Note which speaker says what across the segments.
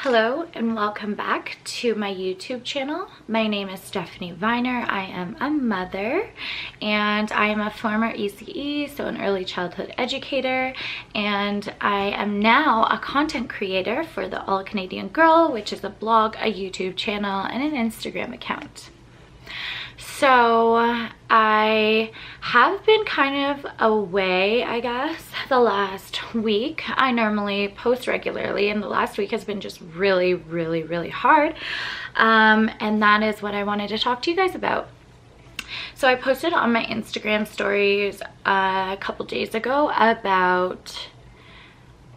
Speaker 1: Hello and welcome back to my YouTube channel. My name is Stephanie Viner. I am a mother and I am a former ECE, so an early childhood educator, and I am now a content creator for the All Canadian Girl, which is a blog, a YouTube channel, and an Instagram account. So I have been kind of away, I guess, the last week. I normally post regularly and the last week has been just really hard. And that is what I wanted to talk to you guys about. So I posted on my Instagram stories a couple days ago about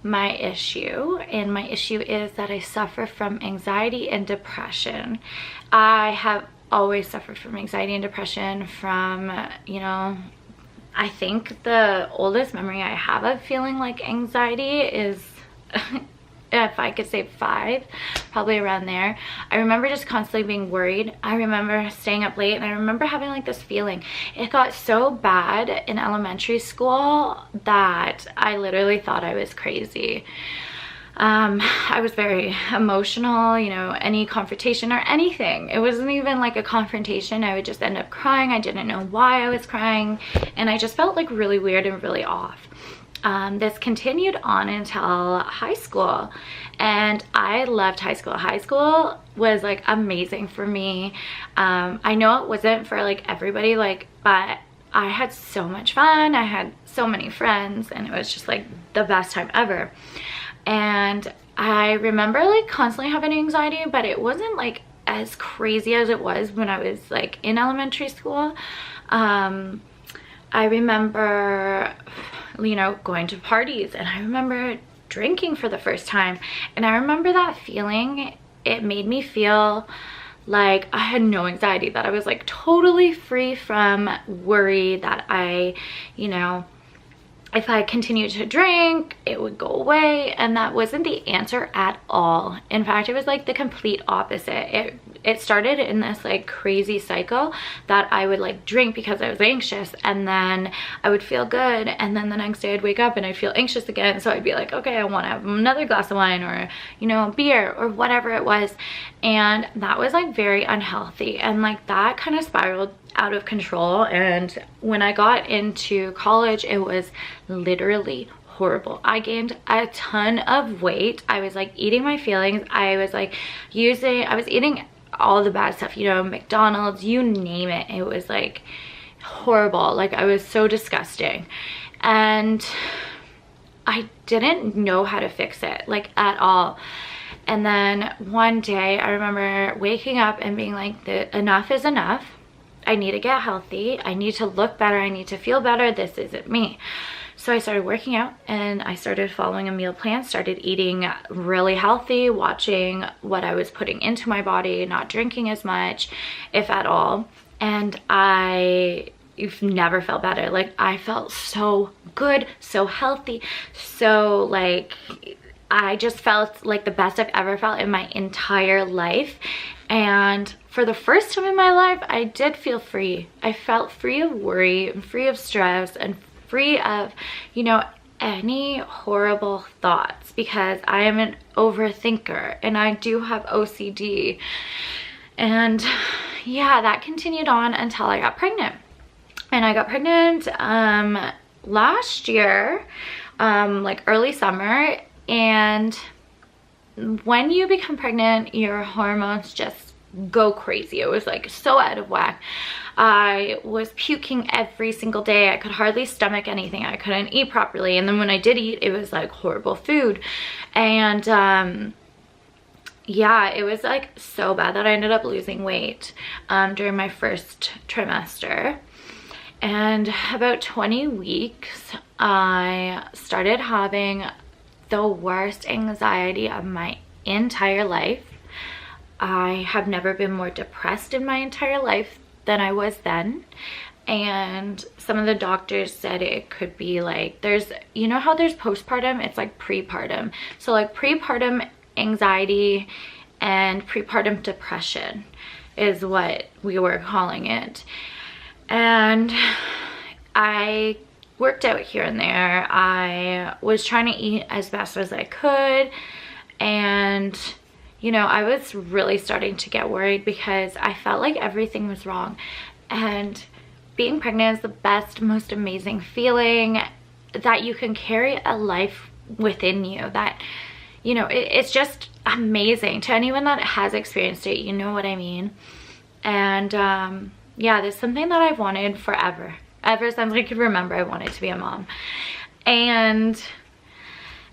Speaker 1: my issue, and my issue is that I suffer from anxiety and depression. I have always suffered from anxiety and depression from, I think the oldest memory I have of feeling like anxiety is, if I could say 5, probably around there. I remember just constantly being worried. I remember staying up late, and I remember having like this feeling. It got so bad in elementary school that I literally thought I was crazy. I was very emotional, any confrontation or anything. It wasn't even like a confrontation. I would just end up crying. I didn't know why I was crying, and I just felt like really weird and really off. This continued on until high school, and I loved high school. High school was like amazing for me. I know it wasn't for like everybody, but I had so much fun. I had so many friends, and it was just like the best time ever. And I remember like constantly having anxiety, but it wasn't like as crazy as it was when I was like in elementary school. I remember, going to parties, and I remember drinking for the first time. And I remember that feeling. It made me feel like I had no anxiety, that I was like totally free from worry, that I, if I continued to drink, it would go away, and that wasn't the answer at all. In fact, it was like the complete opposite. It started in this like crazy cycle that I would like drink because I was anxious, and then I would feel good, and then the next day I'd wake up and I'd feel anxious again. So I'd be like, okay, I want to have another glass of wine, or a beer, or whatever it was. And that was like very unhealthy, and like that kind of spiraled out of control. And when I got into college, it was literally horrible. I gained a ton of weight. I was like eating my feelings. I was eating all the bad stuff, McDonald's, you name it. It was like horrible. Like I was so disgusting, and I didn't know how to fix it, like at all. And then one day I remember waking up and being like, enough is enough. I need to get healthy. I need to look better. I need to feel better. This isn't me. So I started working out, and I started following a meal plan, started eating really healthy, watching what I was putting into my body, not drinking as much, if at all. And you've never felt better. Like I felt so good, so healthy, so like I just felt like the best I've ever felt in my entire life. And for the first time in my life, I did feel free. I felt free of worry, and free of stress, and free of, any horrible thoughts, because I am an overthinker and I do have OCD. And yeah, that continued on until I got pregnant. And I got pregnant last year, like early summer. And when you become pregnant, your hormones just go crazy. It was like so out of whack. I was puking every single day. I could hardly stomach anything. I couldn't eat properly. And then when I did eat, it was like horrible food. And yeah, it was like so bad that I ended up losing weight during my first trimester. And about 20 weeks, I started having the worst anxiety of my entire life. I have never been more depressed in my entire life than I was then. And some of the doctors said it could be like, there's, how there's postpartum? It's like prepartum. So like prepartum anxiety and prepartum depression is what we were calling it. And I worked out here and there. I was trying to eat as best as I could, and you know, I was really starting to get worried because I felt like everything was wrong. And being pregnant is the best, most amazing feeling, that you can carry a life within you, that, you know, it's just amazing. To anyone that has experienced it, you know what I mean. And yeah, there's something that I've wanted forever. Ever since I could remember, I wanted to be a mom. And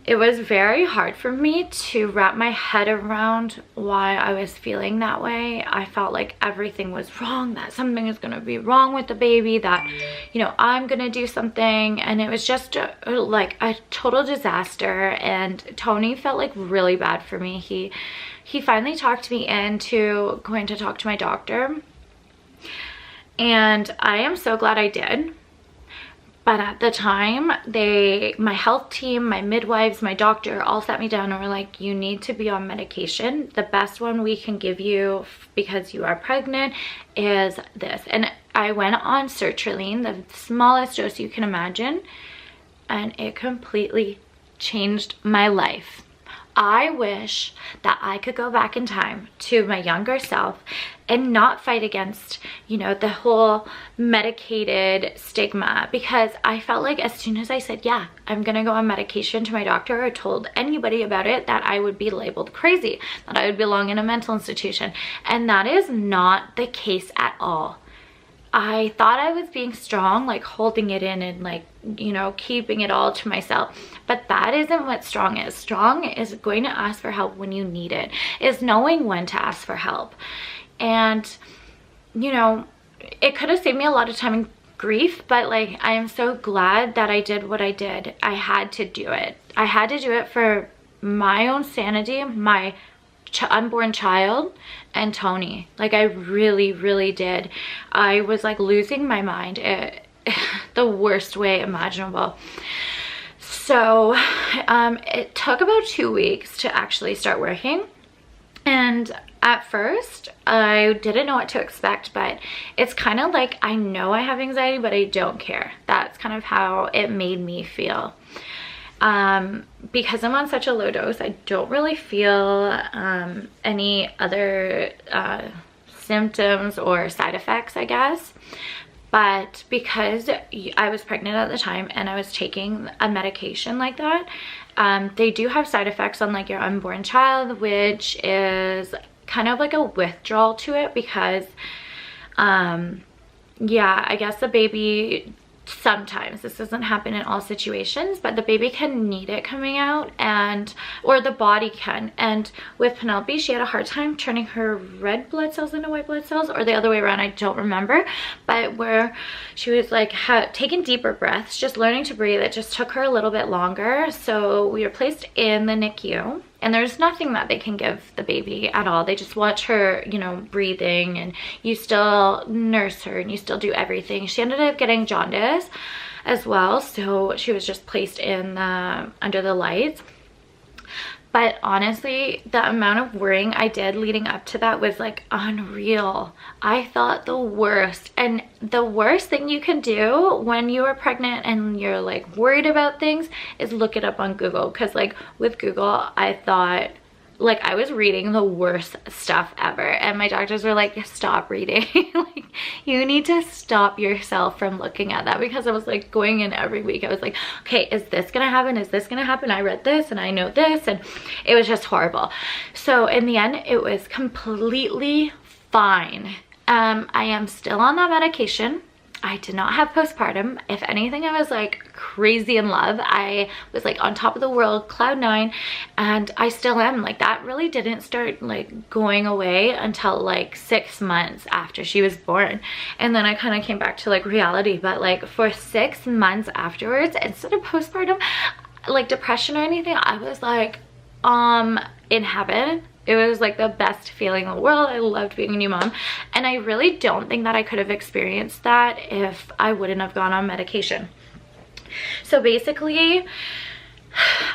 Speaker 1: it was very hard for me to wrap my head around why I was feeling that way. I felt like everything was wrong, that something is gonna be wrong with the baby, that, you know, I'm gonna do something. And it was just like a total disaster. And Tony felt like really bad for me. He finally talked me into going to talk to my doctor. And I am so glad I did. But at the time, my health team, my midwives, my doctor all sat me down and were like, you need to be on medication. The best one we can give you because you are pregnant is this. And I went on sertraline, the smallest dose you can imagine, and it completely changed my life. I wish that I could go back in time to my younger self and not fight against, you know, the whole medicated stigma, because I felt like as soon as I said, yeah, I'm gonna go on medication to my doctor, or told anybody about it, that I would be labeled crazy, that I would belong in a mental institution. And that is not the case at all. I thought I was being strong, like holding it in and like, you know, keeping it all to myself. But that isn't what strong is. Strong is going to ask for help when you need it, is knowing when to ask for help. And, you know, it could have saved me a lot of time and grief, but like, I am so glad that I did what I did. I had to do it. I had to do it for my own sanity, my unborn child, and Tony. Like, I really, really did. I was like losing my mind the worst way imaginable. So it took about 2 weeks to actually start working. And at first I didn't know what to expect, but it's kind of like, I know I have anxiety, but I don't care. That's kind of how it made me feel. Because I'm on such a low dose, I don't really feel any other symptoms or side effects, I guess. But because I was pregnant at the time and I was taking a medication like that, they do have side effects on like your unborn child, which is kind of like a withdrawal to it, because yeah, I guess the baby, sometimes, this doesn't happen in all situations, but the baby can need it coming out, and or the body can. And with Penelope, she had a hard time turning her red blood cells into white blood cells, or the other way around, I don't remember. But where she was like taking deeper breaths, just learning to breathe, it just took her a little bit longer. So we were placed in the NICU, and there's nothing that they can give the baby at all. They just watch her, you know, breathing, and you still nurse her and you still do everything. She ended up getting jaundice as well, so she was just placed in under the lights. But honestly, the amount of worrying I did leading up to that was like unreal. I thought the worst. And the worst thing you can do when you are pregnant and you're like worried about things is look it up on Google. Because like with Google, I thought, like, I was reading the worst stuff ever, and my doctors were like, stop reading. Like, you need to stop yourself from looking at that, because I was like going in every week. I was like, okay, is this gonna happen? Is this gonna happen? I read this and I know this, and it was just horrible. So in the end, it was completely fine. I am still on that medication. I did not have postpartum. If anything, I was like crazy in love. I was like on top of the world, cloud 9, and I still am. Like, that really didn't start like going away until like 6 months after she was born. And then I kind of came back to like reality. But like for 6 months afterwards, instead of postpartum, like depression or anything, I was like in heaven. It was like the best feeling in the world. I loved being a new mom. And I really don't think that I could have experienced that if I wouldn't have gone on medication. So basically,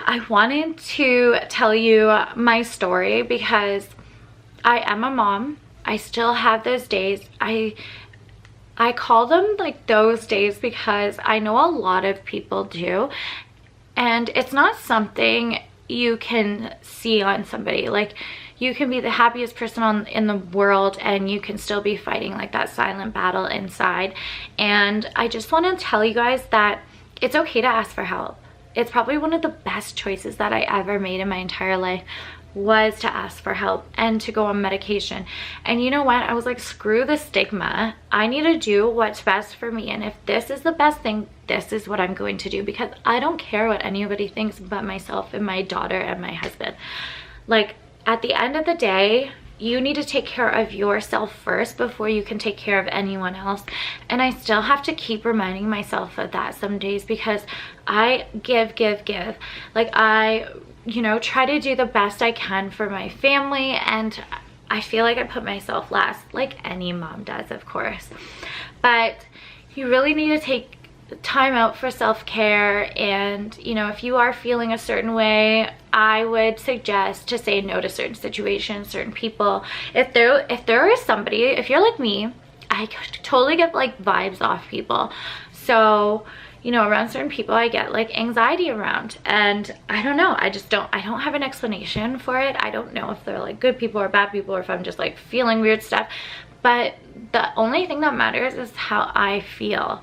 Speaker 1: I wanted to tell you my story because I am a mom. I still have those days. I call them like those days because I know a lot of people do. And it's not something you can see on somebody. Like, you can be the happiest person in the world and you can still be fighting like that silent battle inside. And I just want to tell you guys that it's okay to ask for help. It's probably one of the best choices that I ever made in my entire life, was to ask for help and to go on medication. And you know what? I was like, screw the stigma. I need to do what's best for me. And if this is the best thing, this is what I'm going to do, because I don't care what anybody thinks but myself and my daughter and my husband. Like, at the end of the day, you need to take care of yourself first before you can take care of anyone else. And I still have to keep reminding myself of that some days, because I give. Like, I, you know, try to do the best I can for my family, and I feel like I put myself last, like any mom does, of course. But you really need to take time out for self-care. And you know, if you are feeling a certain way, I would suggest to say no to certain situations, certain people. If there is somebody, if you're like me, I totally get like vibes off people. So, you know, around certain people I get like anxiety around, and I don't know, I don't have an explanation for it. I don't know if they're like good people or bad people, or if I'm just like feeling weird stuff. But the only thing that matters is how I feel.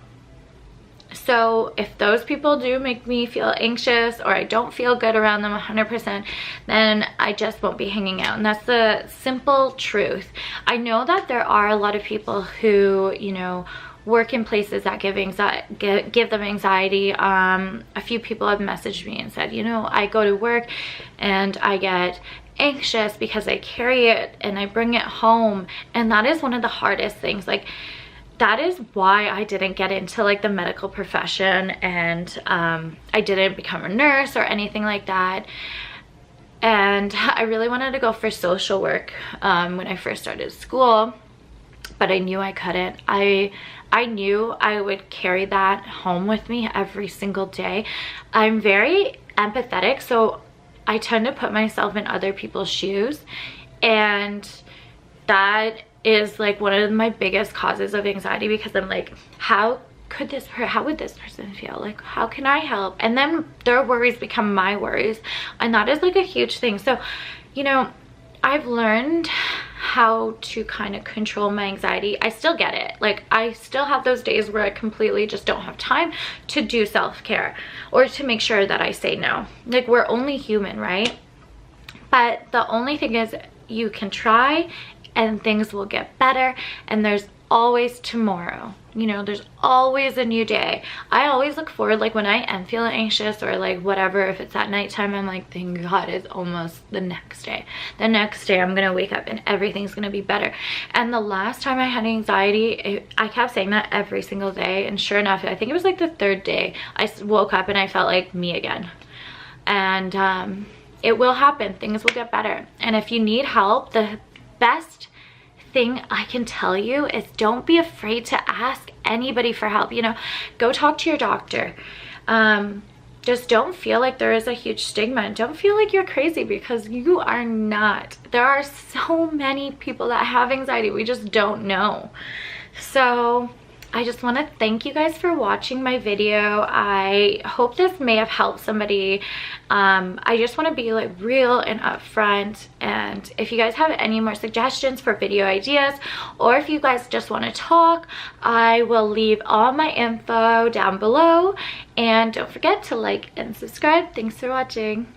Speaker 1: So if those people do make me feel anxious, or I don't feel good around them 100%, then I just won't be hanging out. And that's the simple truth. I know that there are a lot of people who, you know, work in places that give them anxiety. A few people have messaged me and said, you know, I go to work and I get anxious because I carry it and I bring it home. And that is one of the hardest things. Like, that is why I didn't get into like the medical profession, and I didn't become a nurse or anything like that. And I really wanted to go for social work when I first started school, but I knew I couldn't. I knew I would carry that home with me every single day. I'm very empathetic, so I tend to put myself in other people's shoes, and that is like one of my biggest causes of anxiety, because I'm like, how would this person feel? Like, how can I help? And then their worries become my worries, and that is like a huge thing. So, you know, I've learned how to kind of control my anxiety. I still get it. Like, I still have those days where I completely just don't have time to do self-care or to make sure that I say no. Like, we're only human, right? But the only thing is, you can try and things will get better, and there's always tomorrow. You know, there's always a new day. I always look forward, like when I am feeling anxious or like whatever, if it's at nighttime, I'm like, thank God it's almost the next day. The next day I'm gonna wake up and everything's gonna be better. And the last time I had anxiety, I kept saying that every single day, and sure enough, I think it was like the third day, I woke up and I felt like me again. And it will happen. Things will get better. And if you need help, the best thing I can tell you is don't be afraid to ask anybody for help. You know, go talk to your doctor. Just don't feel like there is a huge stigma, and don't feel like you're crazy, because you are not. There are so many people that have anxiety, we just don't know. So I just want to thank you guys for watching my video. I hope this may have helped somebody. I just want to be like real and upfront, and if you guys have any more suggestions for video ideas, or if you guys just want to talk, I will leave all my info down below, and don't forget to like and subscribe. Thanks for watching.